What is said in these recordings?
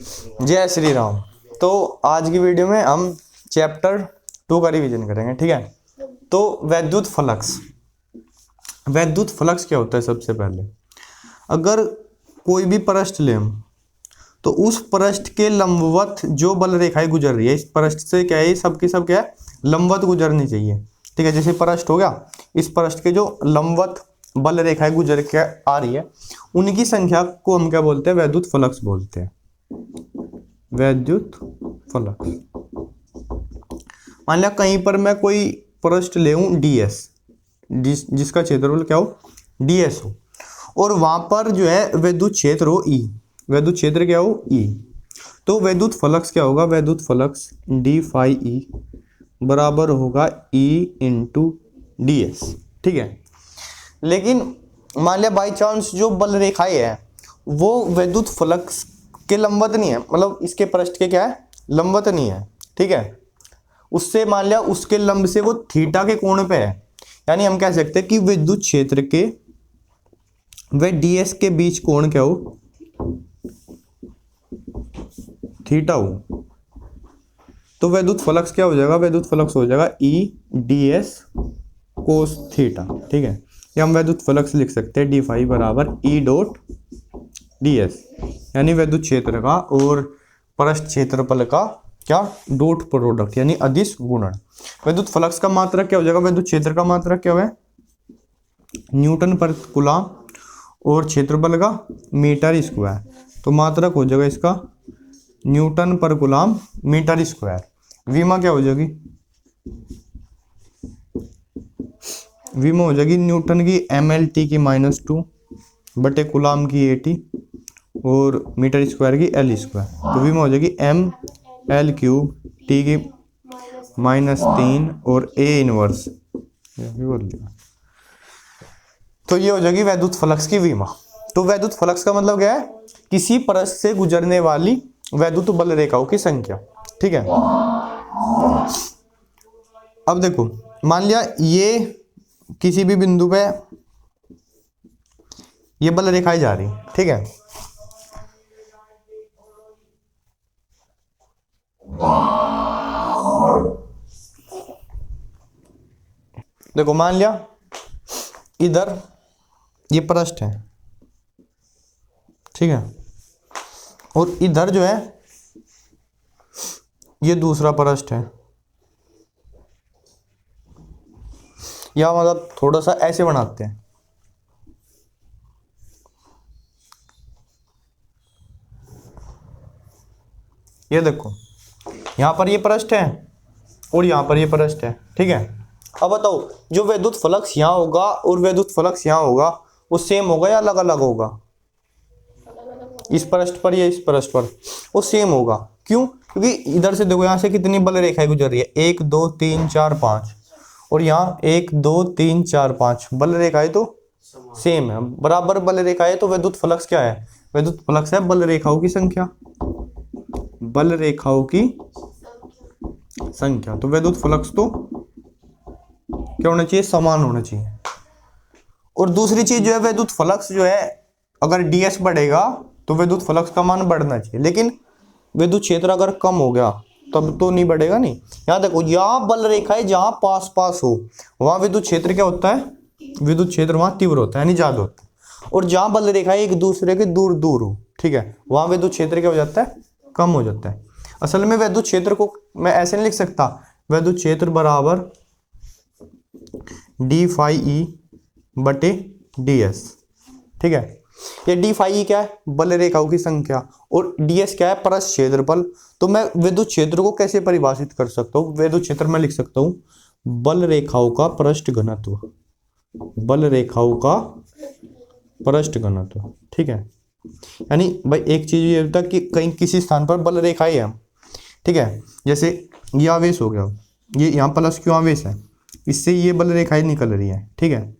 जय श्री राम। तो आज की वीडियो में हम चैप्टर 2 का रिवीजन करेंगे, ठीक है। तो वैद्युत फ्लक्स, वैद्युत फ्लक्स क्या होता है? सबसे पहले अगर कोई भी पृष्ठ लें हम, तो उस पृष्ठ के लंबवत जो बल रेखाएं गुजर रही है, इस पृष्ठ से क्या है, सबकी सब क्या है, लंबवत गुजरनी चाहिए, ठीक है। जैसे पृष्ठ हो गया, इस पृष्ठ के जो लंबवत बल रेखाएं गुजर के आ रही है, उनकी संख्या को हम क्या बोलते हैं? वैद्युत फ्लक्स बोलते हैं, वैद्युत फ्लक्स। मान लिया कहीं पर मैं कोई पृष्ठ ले ds, जिसका क्षेत्रफल क्या हो, ds हो, और वहां पर जो है वैद्युत क्षेत्र हो E, वैद्युत क्षेत्र क्या हो, E, तो वैद्युत फ्लक्स क्या होगा? वैद्युत फ्लक्स d फाई E बराबर होगा E इंटू ds, ठीक है। लेकिन मान लिया बाई चांस जो बल रेखाएं है वो वैद्युत फ्लक्स के लंबवत नहीं है, मतलब इसके पृष्ठ के क्या है, लंबवत नहीं है, ठीक है। उससे मान लिया उसके लंब से वो थीटा के कोण पे है, यानी हम कह सकते हैं कि विद्युत क्षेत्र के व ds के बीच कोण क्या हो, थीटा हो। तो वैद्युत फ्लक्स क्या हो जाएगा? वैद्युत फ्लक्स हो जाएगा E ds कोस थीटा, ठीक है। या हम वैद्युत फ्लक्स लिख सकते हैं डी फाई बराबर E डॉट ds, यानी वैद्युत क्षेत्र का और पृष्ठ क्षेत्रफल का क्या, डॉट प्रोडक्ट, यानी अदिश गुणन। वैद्युत फ्लक्स का मात्रक क्या हो जाएगा? वैद्युत क्षेत्र का मात्रक क्या है? न्यूटन पर कूलम, और क्षेत्रफल का मीटर स्क्वायर। तो मात्रक हो जाएगा इसका न्यूटन पर कूलम मीटर स्क्वायर। विमा क्या हो जाएगी? विमा हो जाएगी न्यूटन की MLT की -2 बटे कूलम की AT और मीटर स्क्वायर की L स्क्वायर। तो विमा हो जाएगी ML क्यूब T की -3 और A इनवर्स, तो ये हो जाएगी वैद्युत फ्लक्स की विमा। तो वैद्युत फ्लक्स का मतलब क्या है? किसी पृष्ठ से गुजरने वाली वैद्युत बल रेखाओं की संख्या, ठीक है। अब देखो, मान लिया ये किसी भी बिंदु पे ये बल रेखाएं जा रही, ठीक है। देखो मान लिया इधर ये पृष्ठ है, ठीक है, और इधर जो है ये दूसरा पृष्ठ है, या मतलब थोड़ा सा ऐसे बनाते हैं, ये देखो यहां पर ये पृष्ठ है और यहां पर ये पृष्ठ है, ठीक है। अब बताओ जो वैद्युत फ्लक्स यहां होगा और वैद्युत फ्लक्स यहां होगा, वो सेम होगा या अलग अलग होगा? इस पृष्ठ पर या इस पृष्ठ पर, वो सेम होगा। क्यों? क्योंकि इधर से देखो, यहां से कितनी बल रेखाएं गुजर रही है, 1 2 3 4 5, और यहाँ 1 2 3 4 5 बल रेखाएं तो सेम है, बराबर बल रेखाएं। तो वैद्युत फ्लक्स क्या है? वैद्युत फ्लक्स है बल रेखाओं की संख्या, बल रेखाओं की संख्या। तो वैद्युत फ्लक्स तो क्या होना चाहिए? समान होना चाहिए। और दूसरी चीज जो है, वैद्युत फ्लक्स जो है अगर ds बढ़ेगा तो वैद्युत फ्लक्स का मान बढ़ना चाहिए, लेकिन वैद्युत क्षेत्र अगर कम हो गया तब तो नहीं बढ़ेगा। नहीं, यहाँ देखो, यहाँ बल रेखाएं जहां पास पास हो वहां विद्युत क्षेत्र क्या होता है? विद्युत क्षेत्र वहां तीव्र होता है, यानी ज्यादा होता है। और जहां बल रेखाएं एक दूसरे के दूर दूर हो, ठीक है, वहां विद्युत क्षेत्र क्या हो जाता है? कम हो जाता है। असल में वैद्युत क्षेत्र को मैं ऐसे नहीं लिख सकता, वैद्युत क्षेत्र बराबर डी फाई ई बटे ds, ठीक है। ये डी फाई क्या है? बल रेखाओं की संख्या, और ds क्या है? पृष्ठ क्षेत्रफल। तो मैं विद्युत क्षेत्र को कैसे परिभाषित कर सकता हूँ? वैद्युत क्षेत्र में लिख सकता हूँ बल रेखाओं का पृष्ठ घनत्व, बल रेखाओं का पृष्ठ घनत्व, ठीक है। यानी भाई एक चीज ये होता है कि कहीं किसी स्थान पर बल रेखाएं है, ठीक है, जैसे ये आवेश हो गया, ये यहाँ प्लस क्यों आवेश है, इससे ये बल रेखाएं निकल रही है, ठीक है।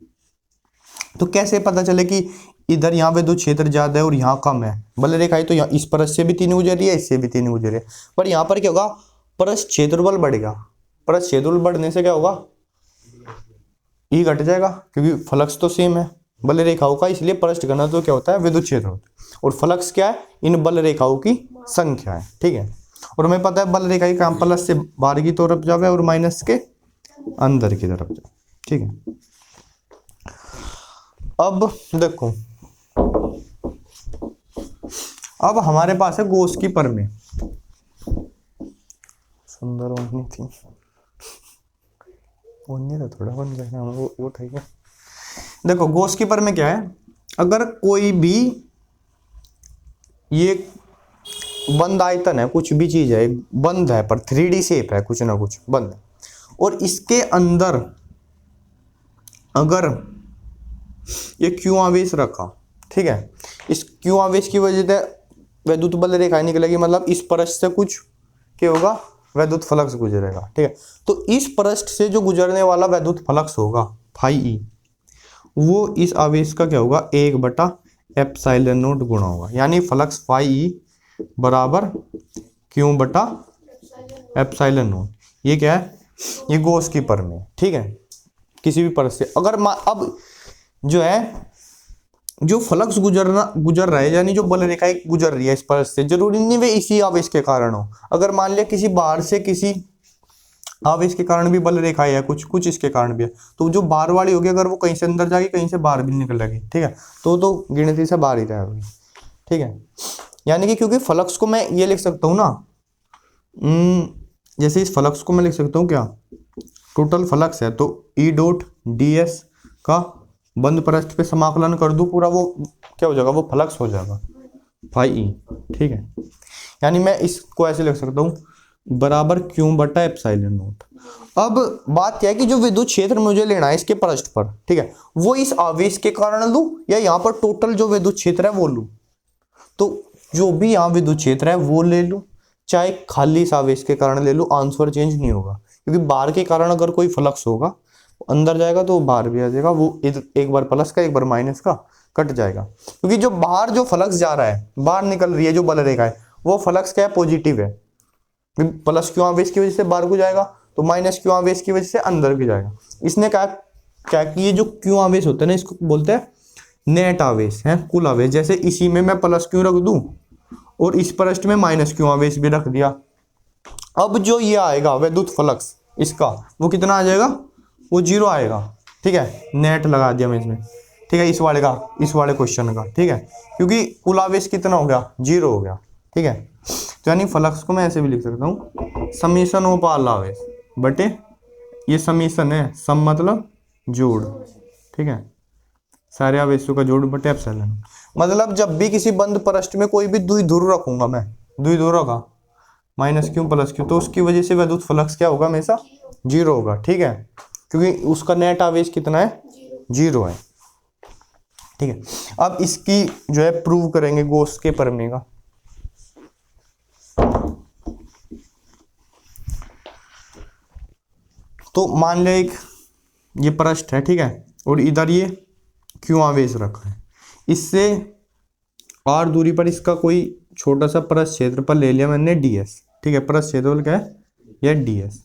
तो कैसे पता चले कि इधर यहाँ वैद्युत क्षेत्र ज्यादा है और यहाँ कम है? बल रेखाएं तो यहाँ इस पृष्ठ से भी 3 गुजर रही है, इससे भी 3 गुजर रही है, पर यहाँ पर क्या होगा? पृष्ठ क्षेत्रफल बढ़ेगा। पृष्ठ क्षेत्रफल बढ़ने से क्या होगा? E घट जाएगा, क्योंकि फ्लक्स तो सेम है, बल रेखाओं का, इसलिए पृष्ठ घनत्व क्या होता है, विद्युत क्षेत्र होता है। और फ्लक्स क्या है, इन बल रेखाओं की संख्या है, ठीक है। और हमें पता है बल रेखा की काम प्लस से बाहर की तरफ जावे और माइनस के अंदर की तरफ जाए, ठीक है। अब देखो, अब हमारे पास है गॉस की प्रमेय। सुंदर ओढ़नी थी, ओढ़नी तो थोड़ा बन जाएगा वो ठीक है। देखो गॉस की प्रमेय क्या है, अगर कोई भी ये बंद आयतन है, कुछ भी चीज है बंद है पर 3D शेप है, कुछ ना कुछ बंद है, और इसके अंदर अगर ये क्यू आवेश रखा, ठीक है, इस क्यू आवेश की वजह से वैद्युत बल रेखा निकलेगी, मतलब इस पृष्ठ से कुछ क्या होगा, वैद्युत फ्लक्स गुजरेगा, ठीक है। तो इस पृष्ठ से जो गुजरने वाला वैद्युत फ्लक्स होगा फाई ई, वो इस आवेश का क्या होगा, 1/ε0 गुणा होगा, यानी फ्लक्स फाई ई बराबर क्यू बटा ε0। ये क्या है, ये गॉस की प्रमेय, ठीक है। किसी भी पृष्ठ से अगर अब जो है, जो फ्लक्स गुजर रहा है, यानी जो बल रेखा गुजर रही है इस पृष्ठ से, जरूरी नहीं वे इसी आवेश के कारण हो। अगर मान लिया किसी बाहर से किसी आवेश के कारण भी बल रेखा है, कुछ इसके कारण भी है, तो जो बाहर वाली होगी अगर वो कहीं से अंदर जाएगी, कहीं से बाहर भी निकल जाएगी, ठीक है, तो गिनती से बाहर ही रहेगी, ठीक है। यानी कि क्योंकि फ्लक्स को मैं ये लिख सकता हूँ ना, जैसे इस फ्लक्स को मैं लिख सकता हूँ क्या, टोटल फ्लक्स है तो ई डॉट डी एस का बंद पृष्ठ पे समाकलन कर दूं पूरा, वो क्या हो जाएगा, वो फ्लक्स हो जाएगा फाई ई, ठीक है। यानी मैं इसको ऐसे लिख सकता हूँ बराबर क्यू बटा ε0। अब बात क्या है कि जो विद्युत क्षेत्र मुझे लेना है इसके पृष्ठ पर, ठीक है, वो इस आवेश के कारण लूं या यहाँ पर टोटल जो विद्युत क्षेत्र है वो लूं। तो जो भी यहाँ विद्युत क्षेत्र है वो ले लूं, चाहे खाली इस आवेश के कारण ले लूं, आंसर चेंज नहीं होगा, क्योंकि बाहर के कारण अगर कोई फ्लक्स होगा अंदर जाएगा तो बाहर भी आ जाएगा, वो एक बार प्लस का एक बार माइनस का कट जाएगा, क्योंकि जो बाहर जो फ्लक्स जा रहा है, बाहर निकल रही है जो बल रेखा है, वो फ्लक्स क्या है, पॉजिटिव है, प्लस क्यू आवेश की वजह से बाहर को जाएगा, तो माइनस क्यू आवेश की वजह से अंदर भी जाएगा। इसने कहा क्या कि ये जो क्यू आवेश होता है ना, इसको बोलते हैं नेट आवेश है, कुल आवेश। जैसे इसी में मैं प्लस क्यू रख दूं और इस पृष्ठ में माइनस क्यू आवेश भी रख दिया, अब जो ये आएगा वैद्युत फ्लक्स इसका, वो कितना आ जाएगा, वो 0 आएगा, ठीक है। नेट लगा दिया मैं इसमें, ठीक है, इस वाले क्वेश्चन का, ठीक है, क्योंकि कुल आवेश कितना हो गया, 0 हो गया, ठीक है। तो यानी फ्लक्स को मैं ऐसे भी लिख सकता हूँ समीशन ऑफ ऑल आवेश बटे, ये समीशन है, सम मतलब जोड़, ठीक है, सारे आवेशों का जोड़ बटे एप्सिलॉन। मतलब जब भी किसी बंद पृष्ठ में कोई भी द्विध्रुव रखूंगा मैं, द्विध्रुव का माइनस क्यू प्लस क्यू, तो उसकी वजह से वैद्युत फ्लक्स क्या होगा, हमेशा 0 होगा, ठीक है, क्योंकि उसका नेट आवेश कितना है, 0 है, ठीक है। अब इसकी जो है प्रूव करेंगे गॉस के प्रमेय का। तो मान लिया एक ये पृष्ठ है, ठीक है, और इधर ये क्यू आवेश रखा है, इससे r दूरी पर इसका कोई छोटा सा पृष्ठ क्षेत्रफल ले लिया मैंने ds, ठीक है, पृष्ठ क्षेत्रफल क्या है, यह ds,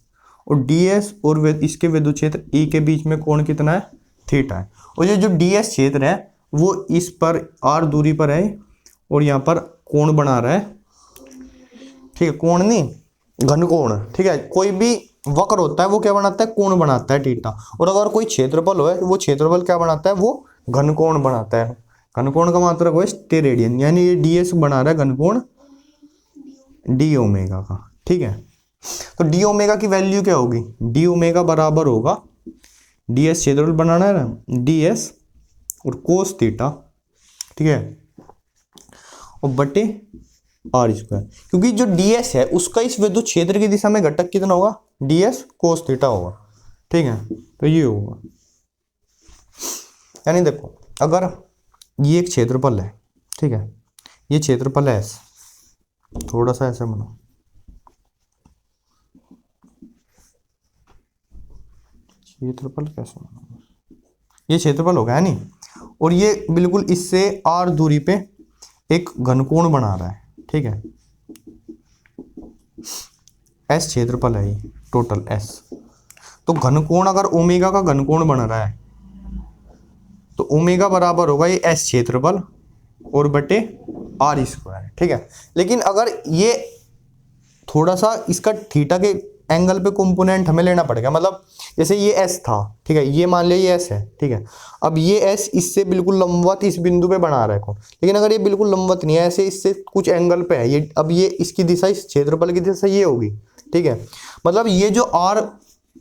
और ds और इसके विद्युत क्षेत्र E के बीच में कोण कितना है, थीटा है, और ये जो ds क्षेत्र है वो इस पर r दूरी पर है और यहाँ पर कोण बना रहा है, ठीक है, कोण नहीं घन कोण, ठीक है, कोई भी वक्र होता है वो क्या बनाता है, कोण बनाता है थीटा, और अगर कोई क्षेत्रफल हो वो क्षेत्रफल क्या बनाता है, वो घन कोण बनाता है। घन कोण का मात्रक है स्टेरेडियन, यानी ये ds बना रहा है घन कोण डी ओमेगा का, ठीक है। तो डी ओमेगा की वैल्यू क्या होगी, डी ओमेगा बराबर होगा ds क्षेत्रफल बनाना है ना, ds और कोस थीटा, ठीक है, और बटे r स्क्वायर, क्योंकि जो ds है उसका इस विद्युत क्षेत्र की दिशा में घटक कितना होगा, ds कोस थीटा होगा, ठीक है। तो ये होगा, यानी देखो अगर ये एक क्षेत्रफल है, ठीक है, ये क्षेत्रफल है S, थोड़ा सा ऐसे बना, क्षेत्रफल कैसे बना, ये क्षेत्रफल होगा है नहीं, और ये बिल्कुल इससे r दूरी पे एक घनकोण बना रहा है, ठीक है, S क्षेत्रफल है ये टोटल S। तो घनकोण अगर ओमेगा का घनकोण बन रहा है तो ओमेगा बराबर होगा ये एस क्षेत्रफल और बटे आर स्क्वायर, ठीक है। लेकिन अगर ये थोड़ा सा इसका थीटा के एंगल पे कंपोनेंट हमें लेना पड़ेगा, मतलब जैसे ये एस था, ठीक है, ये मान लिया ये एस है, ठीक है। अब ये एस इससे बिल्कुल लंबवत इस बिंदु पे बना रहा है कौन, लेकिन अगर ये बिल्कुल लंबवत नहीं है, ऐसे इससे कुछ एंगल पे है ये, अब ये इसकी दिशा, इस क्षेत्रफल की दिशा ये होगी, ठीक है। मतलब ये जो आर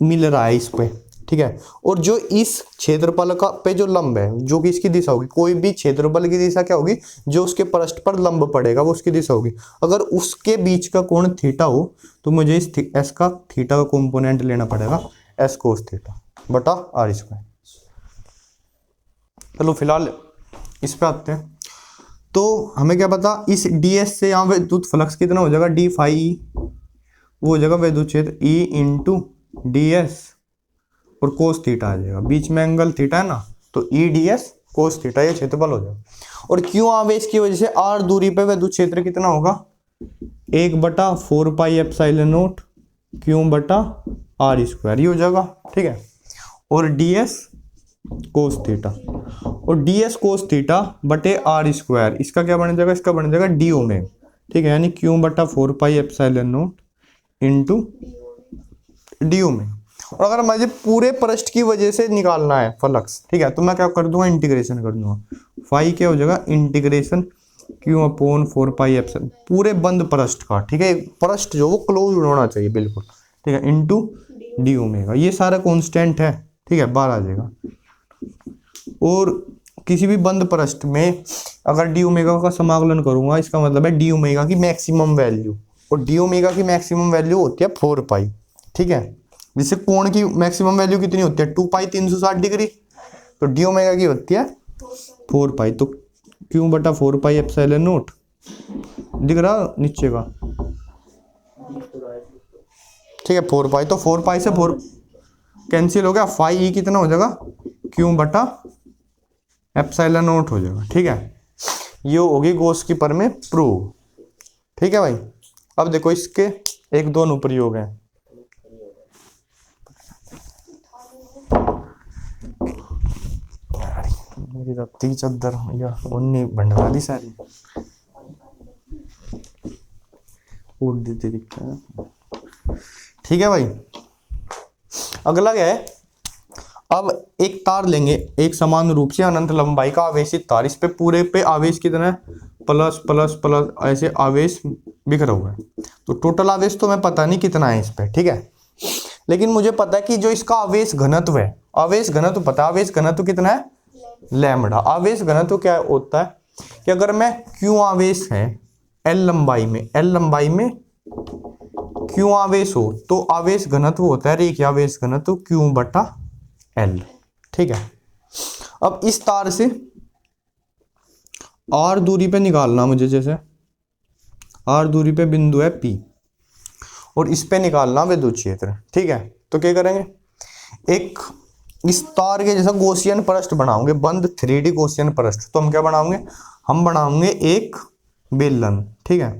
मिल रहा है इस पे, ठीक है, और जो इस क्षेत्रफल का पे जो लंब है, जो कि इसकी दिशा होगी, कोई भी क्षेत्रफल की दिशा क्या होगी, जो उसके पृष्ठ पर लंब पड़ेगा वो उसकी दिशा होगी। अगर उसके बीच का कोण थीटा हो तो मुझे इस एस का थीटा का कंपोनेंट लेना पड़ेगा एस कोस थीटा बटा आर स्क्वायर। चलो फिलहाल इस पे आते हैं। तो हमें क्या पता, इस डी एस से यहाँ विद्युत फ्लक्स कितना हो जाएगा, डी फाई, वो हो जाएगा विद्युत क्षेत्र ई इंटू डी एस और कोस थीटा आ जाएगा, बीच में एंगल थीटा है ना, तो E D S cos theta ये क्षेत्रफल हो जाएगा। और क्यों आवेश की वजह से आर दूरी पे विद्युत क्षेत्र कितना होगा, 1/4 पाई एप्सिलॉन नॉट क्यों बटा आर स्क्वायर, ये हो जाएगा, ठीक है। और डी एस कोस थीटा, और डी एस कोस थीटा बटे आर स्क्वायर, इसका क्या बन जाएगा, इसका बन जाएगा डी ओमेगा, ठीक है, यानी क्यों बटा 4 pi epsilon not into D omega. और अगर मुझे पूरे पृष्ठ की वजह से निकालना है फ्लक्स, ठीक है, तो मैं क्या कर दूंगा, इंटीग्रेशन कर दूंगा, फाई क्या हो जाएगा, इंटीग्रेशन क्यों अपॉन 4 पाई एप्सिलॉन पूरे बंद पृष्ठ का, ठीक है, पृष्ठ जो वो क्लोज होना चाहिए बिल्कुल, ठीक है, इंटू डी ओमेगा, ये सारा कांस्टेंट है, ठीक है, बाहर आ जाएगा। और किसी भी बंद पृष्ठ में अगर डी ओमेगा का समाकलन करूंगा, इसका मतलब है डी ओमेगा की मैक्सिमम वैल्यू, और डी ओमेगा की मैक्सिमम वैल्यू होती है 4 पाई, ठीक है। जिससे कोण की मैक्सिमम वैल्यू कितनी होती है, 2 पाई 360 डिग्री, तो डी ओमेगा की होती है 4 पाई, तो क्यों बटा 4 पाई एप्सिलॉन नॉट, दिख रहा नीचे का, ठीक है, 4 पाई, तो 4 पाई से 4 कैंसिल हो गया, फाई ई कितना हो जाएगा, क्यों बटा एप्सिलॉन नॉट हो जाएगा, ठीक है। ये होगी गॉस की प्रमेय प्रूव, ठीक है भाई। अब देखो इसके एक दो अनुप्रयोग हैं। मेरी रत्ती चद्दर या उन्नी भंडवा दी सारी उड़ देती दिखता है, ठीक है भाई। अगला क्या है, अब एक तार लेंगे, एक समान रूप से अनंत लंबाई का आवेशित तार, इस पे पूरे पे आवेश कितना है, प्लस प्लस प्लस ऐसे आवेश बिखरा हुआ है। तो टोटल आवेश तो मैं पता नहीं कितना है इस पे, ठीक है, लेकिन मुझे पता है कि जो इसका आवेश घनत्व है, आवेश घनत्व पता है, आवेश घनत्व कितना है, लैम्बडा। आवेश घनत्व क्या होता है कि अगर मैं क्यों आवेश है एल लंबाई में, एल लंबाई में क्यों आवेश हो, तो आवेश घनत्व होता है रेखीय आवेश घनत्व क्यों बटा एल, ठीक है। अब इस तार से आर दूरी पे निकालना मुझे, जैसे आर दूरी पे बिंदु है पी और इस पे निकालना विद्युत क्षेत्र, ठीक है। तो क्या करेंगे, एक इस तार के जैसा गॉसियन पृष्ठ बनाओगे, बंद 3D गॉसियन पृष्ठ। तो हम क्या बनाओगे, हम बनाओगे एक बेलन, ठीक है,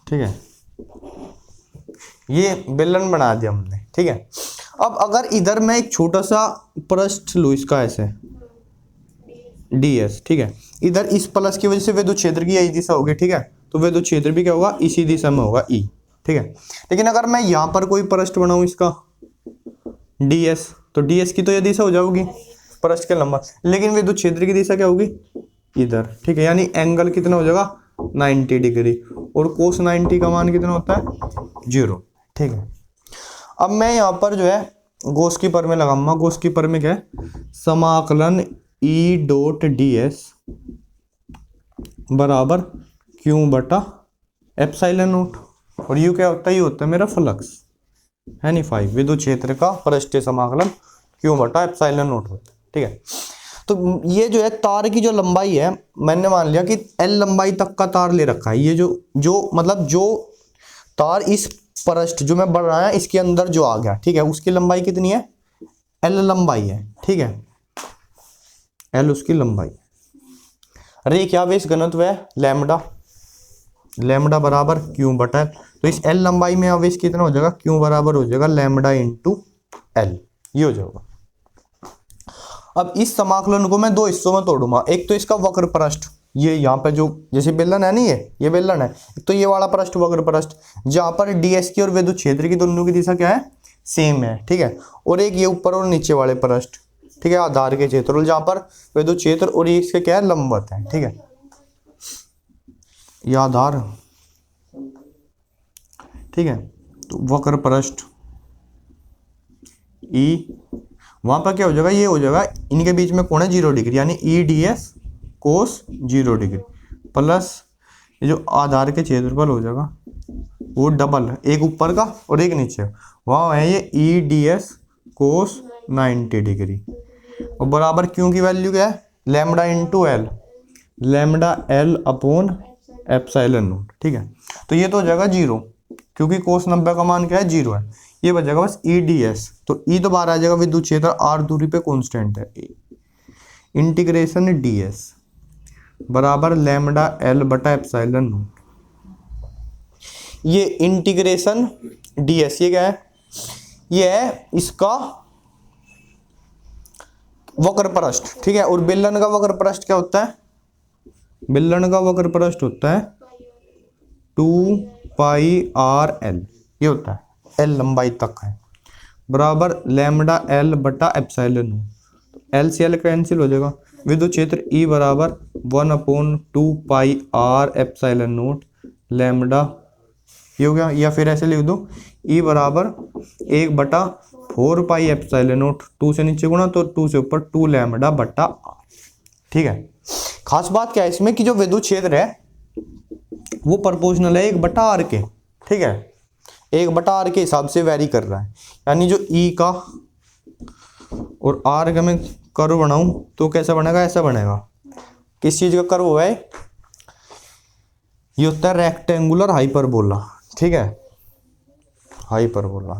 ठीक है, ये बेलन बना दिया हमने, ठीक है। अब अगर इधर मैं एक छोटा सा पृष्ठ लूँ इसका ऐसे ds, ठीक है, इधर इस प्लस की वजह से विद्युत क्षेत्र की यही दिशा होगी, ठीक है, तो विद्युत क्षेत्र भी क्या होगा, इसी दिशा में होगा E, ठीक है। लेकिन अगर मैं यहाँ पर कोई पृष्ठ बनाऊं इसका ds, तो ds की तो ये दिशा हो जाएगी पृष्ठ के लंबा, लेकिन विद्युत क्षेत्र की दिशा क्या होगी इधर, ठीक है, यानी एंगल कितना हो जाएगा 90 डिग्री, और कोस 90 का मान कितना होता है 0, ठीक है। अब मैं यहाँ पर जो है गॉस की प्रमेय लगाऊंगा। गॉस की प्रमेय क्या है, समाकलन ई डॉट डी एस बराबर क्यों बटा एप्सिलॉन नॉट, और यू क्या होता है, ये होता है मेरा फ्लक्स है नहीं, फाई विद्युत क्षेत्र का पृष्ठीय समाकलन क्यों बटा एप्सिलॉन नॉट होता है, ठीक है। तो ये जो है तार की जो लंबाई है, मैंने मान लिया कि एल लंबाई तक का तार ले रखा है, ये जो मतलब जो तार इस पृष्ठ जो मैं बढ़ रहा है इसके अंदर जो आ गया, ठीक है, उसकी लंबाई कितनी है, एल लंबाई है, ठीक है, एल उसकी लंबाई, रेखीय आवेश घनत्व है लैम्डा, लैम्डा बराबर क्यू बटा एल। तो इस एल लंबाई में आवेश कितना हो जाएगा, क्यू बराबर हो जाएगा लैम्डा इंटू एल, ये हो जाएगा। अब इस समाकलन को मैं दो हिस्सों में तोड़ूंगा, एक तो इसका वक्र पृष्ठ, ये यहाँ पे जो जैसे बेलन है नहीं, ये बेलन है, तो ये वाला पृष्ठ वक्र पृष्ठ जहाँ पर डीएस की और विद्युत क्षेत्र की दोनों की दिशा क्या है, सेम है, ठीक है। और एक ये ऊपर और नीचे वाले पृष्ठ, ठीक है, आधार के क्षेत्र जहाँ पर विद्युत क्षेत्र और ये इसके क्या है, लंबवत है, ठीक है, ये आधार, ठीक है। तो वक्र पृष्ठ ई, वहां पर क्या हो जाएगा, ये हो जाएगा, इनके बीच में कोण है 0 डिग्री, यानी ई डी एस कोस 0 डिग्री प्लस ये जो आधार के क्षेत्रफल हो जाएगा वो डबल है, एक ऊपर का और एक नीचे, वहाँ है ये ई डी एस कोस 90 डिग्री, और बराबर क्यों की वैल्यू क्या है, lambda into L, lambda L upon epsilon not, ठीक है। तो ये तो हो जाएगा 0, क्योंकि कोस 90 का मान क्या है, 0 है, ये बचेगा बस ई डी एस। तो ई तो बाहर आ जाएगा, विद्युत क्षेत्र आर दूरी पे कांस्टेंट है, इंटीग्रेशन डी एस बराबर लैम्डा एल बटा एप्सिलॉन नॉट। ये इंटीग्रेशन डी एस ये क्या है, ये है इसका वक्र पृष्ठ, ठीक है। और बेलन का वक्र पृष्ठ क्या होता है, बेलन का वक्र पृष्ठ होता है 2 पाई आर एल, ये होता है, एल लंबाई तक है, बराबर लैम्डा एल बटा एप्सिलॉन नॉट। एल से एल कैंसिल हो जाएगा, विद्युत क्षेत्र ई बराबर 1/2 पाई आर एप्सिलॉन नॉट लैम्डा, ये हो गया। या फिर ऐसे लिख दो, ई बराबर 1/4 पाई एप्सिलॉन नॉट, 2 से नीचे गुणा तो 2 से ऊपर 2 लैम्डा बटा आर, ठीक है। खास बात क्या है इसमें कि जो विद्युत क्षेत्र है वो प्रोपोर्शनल है 1/r के, ठीक है, 1/r के हिसाब से वैरी कर रहा है, यानी जो ई का और आर का मैं कर्व बनाऊं तो कैसा बनेगा, ऐसा बनेगा। किस चीज का कर्व हुआ है, ये होता है रेक्टेंगुलर हाइपरबोला, ठीक है, हाइपरबोला,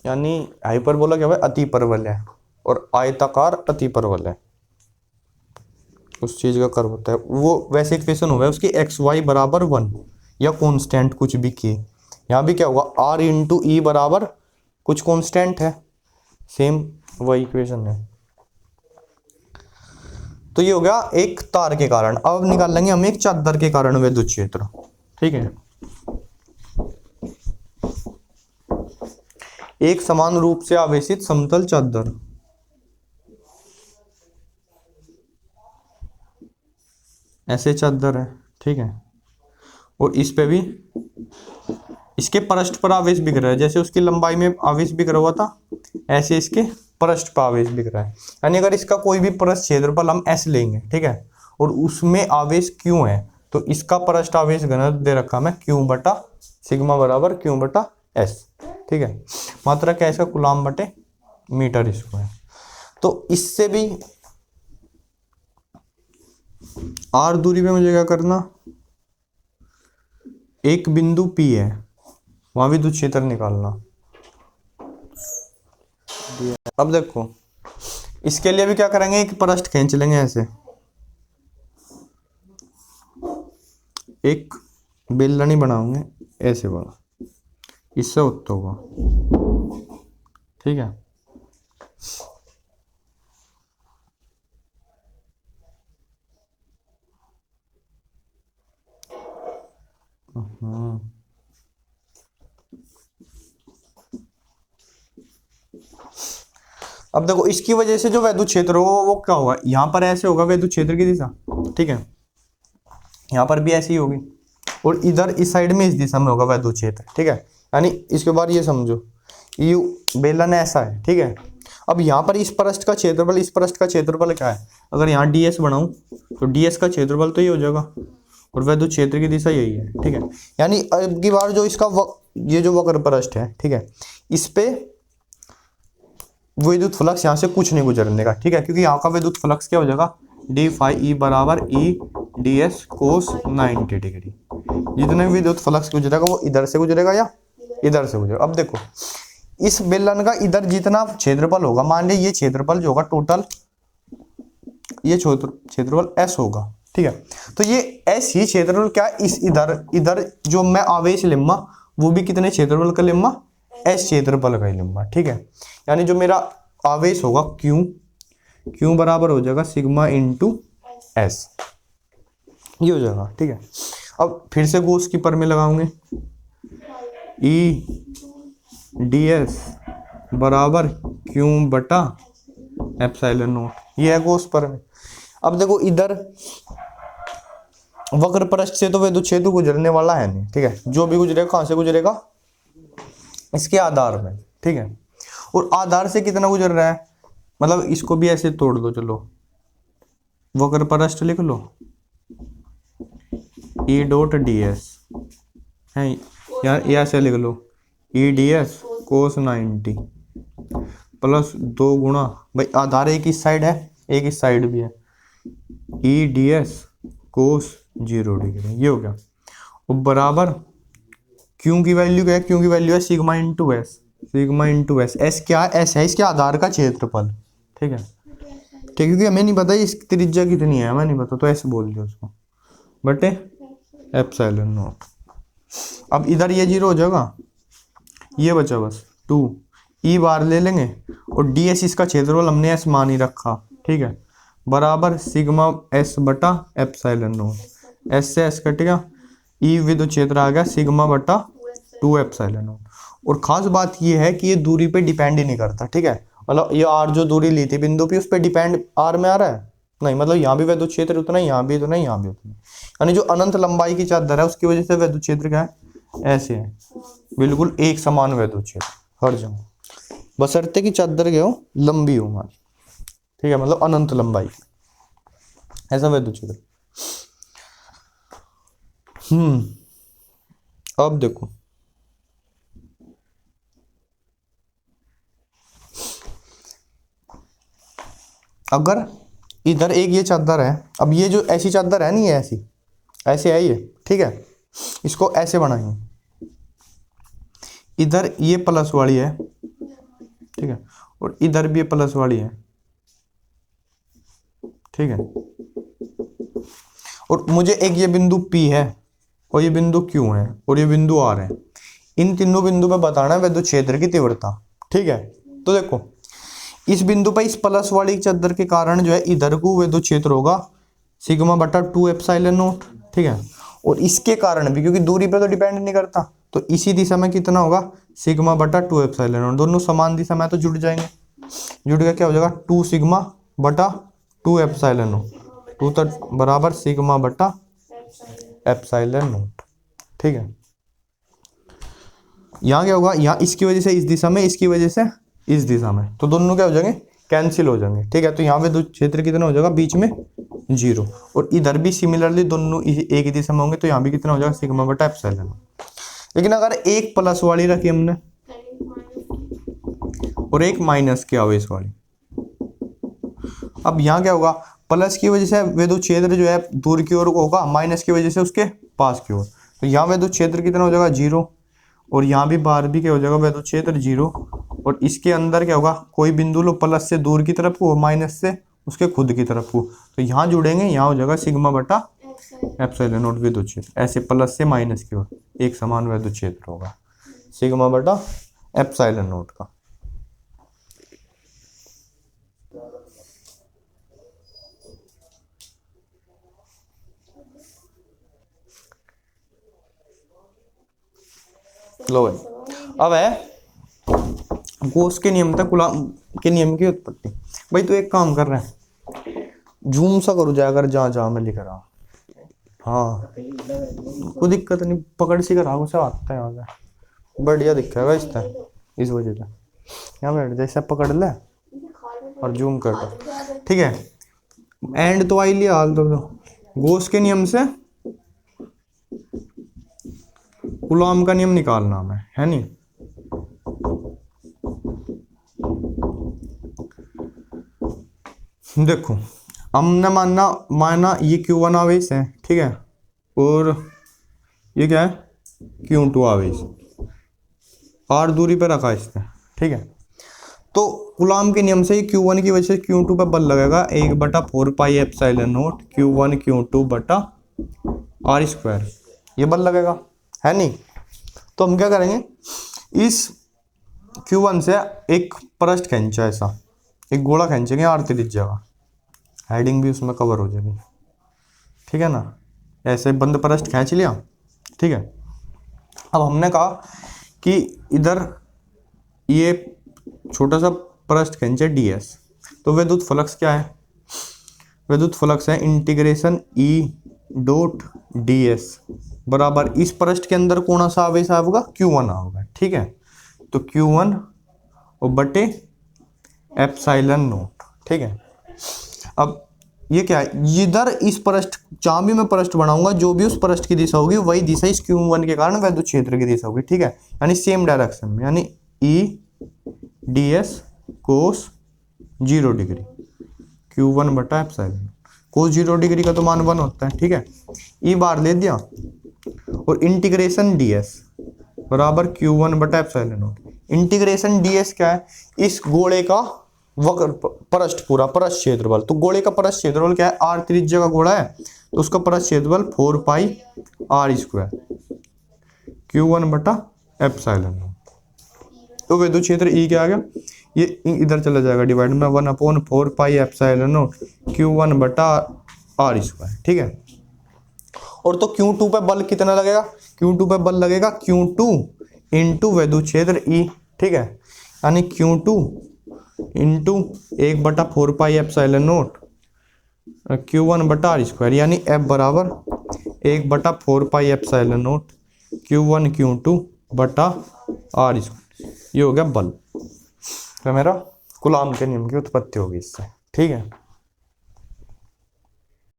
यानी हाइपरबोला क्या है, अतिपरवल है, और आयताकार अतिपरवल है, उस चीज का कर्व होता है वो। वैसे इक्वेशन हुआ है उसकी एक्स वाई बराबर 1 या कांस्टेंट कुछ भी किए, यहाँ भी क्या होगा, आर इंटू ई बराबर कुछ कांस्टेंट है, सेम वही इक्वेशन है। तो ये हो गया एक तार के कारण। अब निकाल लेंगे हम एक चादर के कारण विद्युत क्षेत्र, ठीक है। एक समान रूप से आवेशित समतल चादर, ऐसे चादर है, ठीक है, और इस पे भी इसके पृष्ठ पर आवेश बिक रहा है, जैसे उसकी लंबाई में आवेश बिक रहा हुआ था ऐसे इसके पृष्ठ पर आवेश बिक रहा है। यानी अगर इसका कोई भी पृष्ठ क्षेत्रफल हम एस लेंगे, ठीक है, और उसमें आवेश क्यों है, तो इसका पृष्ठ आवेश घनत्व दे रखा मैं क्यू बटा सिग्मा बराबर क्यू बटा एस, ठीक है। मात्रा क्या है इसका, कूलाम बटे मीटर स्क्वायर। तो इससे भी आर दूरी पे मुझे क्या करना, एक बिंदु P है, वहां विद्युत क्षेत्र निकालना। अब देखो इसके लिए भी क्या करेंगे, एक पृष्ठ खींच लेंगे ऐसे, एक बेलनी बनाओगे ऐसे वाला, इससे उत्तर होगा, ठीक है। अब देखो इसकी वजह से जो विद्युत क्षेत्र हो वो क्या होगा, यहां पर ऐसे होगा विद्युत क्षेत्र की दिशा, ठीक है, यहां पर भी ऐसी ही होगी, और इधर इस साइड में इस दिशा में होगा वैद्युत क्षेत्र, ठीक है। यानी इसके बाद ये समझो यू बेलन ऐसा है, ठीक है। अब यहाँ पर इस पृष्ठ का क्षेत्रफल, इस पृष्ठ का क्षेत्रफल क्या है, अगर यहाँ ds बनाऊं तो ds का क्षेत्रफल तो ये हो जाएगा, और वैद्युत क्षेत्र की दिशा यही है, ठीक है। यानी अब की बार जो इसका ये जो वक्र पृष्ठ है, ठीक है, इस पे विद्युत फ्लक्स यहाँ से कुछ नहीं गुजरने का, ठीक है, क्योंकि यहाँ का विद्युत फ्लक्स क्या हो जाएगा, डी फाई ई बराबर ई डी एस कोस 90 डिग्री। जितने विद्युत फ्लक्स गुजरेगा वो इधर से गुजरेगा या इधर से गुजरेगा। अब देखो इस बेलन का इधर जितना क्षेत्रफल होगा, मान लीजिए ये क्षेत्रफल जो होगा टोटल ये क्षेत्रफल S होगा, ठीक है। तो ये S ही क्षेत्रफल क्या, इस इधर जो मैं आवेश लेम्मा वो भी कितने क्षेत्रफल का लेम्मा, S क्षेत्रफल का ही लेम्मा, ठीक है। यानी जो मेरा आवेश होगा Q बराबर हो जाएगा सिग्मा इंटू S, ये हो जाएगा, ठीक है। अब फिर से गॉस की पर में लगाऊंगे, E ds बराबर Q बटा एप्सिलॉन नॉट, ये है गॉस पर में। अब देखो इधर वक्र पृष्ठ से तो विद्युत क्षेत्र गुजरने वाला है नहीं, ठीक है। जो भी गुजरेगा कहां से गुजरेगा, इसके आधार में, ठीक है। और आधार से कितना गुजर रहा है, मतलब इसको भी ऐसे तोड़ दो, चलो वक्र पृष्ठ लिख लो, E डॉट ds है यार, ये ऐसे लिख लो E ds कोस 90 प्लस 2 गुणा, भाई आधार एक इस साइड है एक इस साइड भी है, E ds कोस 0 डिग्री, ये हो गया। और बराबर क्यू की वैल्यू क्या है, क्यू की वैल्यू है sigma into S, sigma into S, S क्या है, एस है इसके आधार का क्षेत्रफल, ठीक है। ठीक, क्योंकि हमें नहीं पता इसकी त्रिज्या कितनी है, हमें नहीं पता, तो ऐसे बोल दिया उसको बटे एप्सिलॉन नॉट। अब इधर ये 0 हो जाएगा, ये बचा बस 2, ई बार ले लेंगे और डी एस इसका क्षेत्रफल हमने एस मान ही रखा, ठीक है, बराबर सिग्मा एस बटा एप्सिलॉन नॉट, एस से एस कटेगा, ई विद्युत क्षेत्र आ गया सिग्मा बटा 2 एप्सिलॉन नॉट। और खास बात ये है कि ये दूरी पे डिपेंड ही नहीं करता, ठीक है। मतलब ये आर जो दूरी ली थी बिंदु पे, उस पर डिपेंड आर में आ रहा है नहीं, मतलब यहाँ भी विद्युत क्षेत्र उतना ही, यहाँ भी उतना ही, यहाँ भी उतना, यानी जो अनंत लंबाई की चादर है उसकी वजह से विद्युत क्षेत्र क्या है, ऐसे है, बिल्कुल एक समान विद्युत क्षेत्र हर जगह, बशर्ते की चादर क्या हो, लंबी हो हमारी, ठीक है, मतलब अनंत लंबाई, ऐसा विद्युत क्षेत्र। अब देखो अगर इधर एक ये चादर है, अब ये जो ऐसी चादर है नहीं, ऐसी ऐसे है ये, ठीक है, इसको ऐसे बनाएंगे, इधर ये प्लस वाली है, ठीक है, और इधर भी ये प्लस वाली है, ठीक है। और मुझे एक ये बिंदु P है और ये बिंदु Q है और ये बिंदु R है, इन तीनों बिंदु पे बताना है विद्युत क्षेत्र की तीव्रता, ठीक है। तो देखो इस बिंदु पर इस प्लस वाली चादर के कारण जो है इधर को विद्युत क्षेत्र होगा सिग्मा बटा 2 एप्सिलॉन नॉट, ठीक है। और इसके कारण भी, क्योंकि दूरी पे तो डिपेंड नहीं करता, तो इसी दिशा में कितना होगा सिग्मा बटा 2 एप्सिलॉन नॉट, दोनों समान दिशा में तो जुड़ जाएंगे, जुड़ गया क्या हो जाएगा 2 सिग्मा बटा 2 एप्सिलॉन नॉट, 2 तक बराबर सिग्मा बटा एप्सिलॉन नॉट, ठीक है। यहाँ क्या होगा, यहाँ इसकी वजह से इस दिशा में, इसकी वजह से इस दिशा में, तो दोनों क्या हो जाएंगे कैंसिल हो जाएंगे, ठीक है। तो यहाँ पे विद्युत क्षेत्र कितना हो जाएगा बीच में 0, और इधर भी सिमिलरली दोनों एक ही दिशा में होंगे, तो यहाँ भी कितना हो जाएगा सिग्मा बटा एप्सिलॉन। लेकिन अगर एक प्लस वाली रखी हमने और एक माइनस की आवेश वाली, अब यहाँ क्या होगा, प्लस की वजह से विद्युत क्षेत्र जो है दूर की ओर होगा, माइनस की वजह से उसके पास की ओर, तो यहाँ विद्युत क्षेत्र कितना हो जाएगा 0, और यहाँ भी बाहर भी क्या हो जाएगा विद्युत क्षेत्र 0, और इसके अंदर क्या होगा, कोई बिंदु लो प्लस से दूर की तरफ को, माइनस से उसके खुद की तरफ को, तो यहाँ जुड़ेंगे, यहाँ हो जाएगा सिग्मा बटा एप्सिलॉन नॉट विद्युत क्षेत्र, ऐसे प्लस से माइनस की ओर एक समान विद्युत क्षेत्र होगा सिग्मा बटा एप्सिलॉन नॉट का। लो अब है गॉस के नियम तक कूलॉम के नियम की उत्पत्ति। भाई तो एक काम कर रहे हैं, जूम सा करो जाकर जहाँ जहाँ मैं लिख रहा, हाँ कोई दिक्कत नहीं, पकड़ सी करा उसे आता है, यहाँ से बढ़िया दिखेगा इस वजह से, यहाँ बैठ जैसे पकड़ ले और जूम कर दो, ठीक है। एंड तो आई लिया हाल, तो गॉस के नियम से कूलॉम का नियम निकालना हमें, है नहीं। देखो हमने माना ये Q1 आवेश है, ठीक है, और ये क्या है Q2 आवेश, R दूरी पे रखा इसने, ठीक है। तो कूलॉम के नियम से Q1 की वजह से Q2 पे बल लगेगा 1/4πε0 Q1 Q2 बटा R स्क्वायर, ये बल लगेगा, है नहीं। तो हम क्या करेंगे, इस Q1 से एक पृष्ठ खींचा, ऐसा एक गोला खींचेंगे R त्रिज्या का, हेडिंग भी उसमें कवर हो जाएगी, ठीक है ना। ऐसे बंद पृष्ठ खींच लिया, ठीक है। अब हमने कहा कि इधर ये छोटा सा पृष्ठ खींचे ds, तो विद्युत फ्लक्स क्या है, विद्युत फ्लक्स है इंटीग्रेशन E डॉट ds बराबर इस पृष्ठ के अंदर कौन सा आवेश आएगा, Q1 आएगा, ठीक है। तो Q1 और बटे एप्सिलॉन नॉट, ठीक है। अब ये क्या है, इधर इस पृष्ठ, जहां भी मैं पृष्ठ बनाऊंगा जो भी उस पृष्ठ की दिशा होगी वही दिशा इस Q1 के कारण विद्युत क्षेत्र की दिशा होगी, ठीक है। यानी सेम डायरेक्शन में, यानी E ds कोस 0 डिग्री Q1 बटा एप्सिलॉन, कोस 0 डिग्री का तो मान 1 होता है, ठीक है। E बार ले दिया और इंटीग्रेशन ds बराबर Q1 बटा एप्सिलॉन नॉट। इंटीग्रेशन ds क्या है, इस गोले का वक्र पृष्ठ, पूरा पृष्ठ क्षेत्रफल, तो गोले का पृष्ठ क्षेत्रफल क्या है, R त्रिज्या का गोला है तो उसका पृष्ठ क्षेत्रफल 4πr स्क्वायर Q1 बटा एप्सिलॉन। तो विद्युत क्षेत्र E क्या आ गया, ये इधर चला जाएगा डिवाइड में 1/4πε0 Q1 बटा R स्क्वायर, ठीक है। और तो Q2 पे बल कितना लगेगा, Q2 पे बल लगेगा Q2 इंटू विद्युत क्षेत्र E, ठीक है। यानी Q2 इंटू 1/4πε0 Q1 बटा R स्क्वायर, यानी F बराबर 1/4πε0 Q1 Q2 बटा R स्क्वायर, ये हो गया बल। तो मेरा कूलॉम के नियम की उत्पत्ति होगी इससे, ठीक है।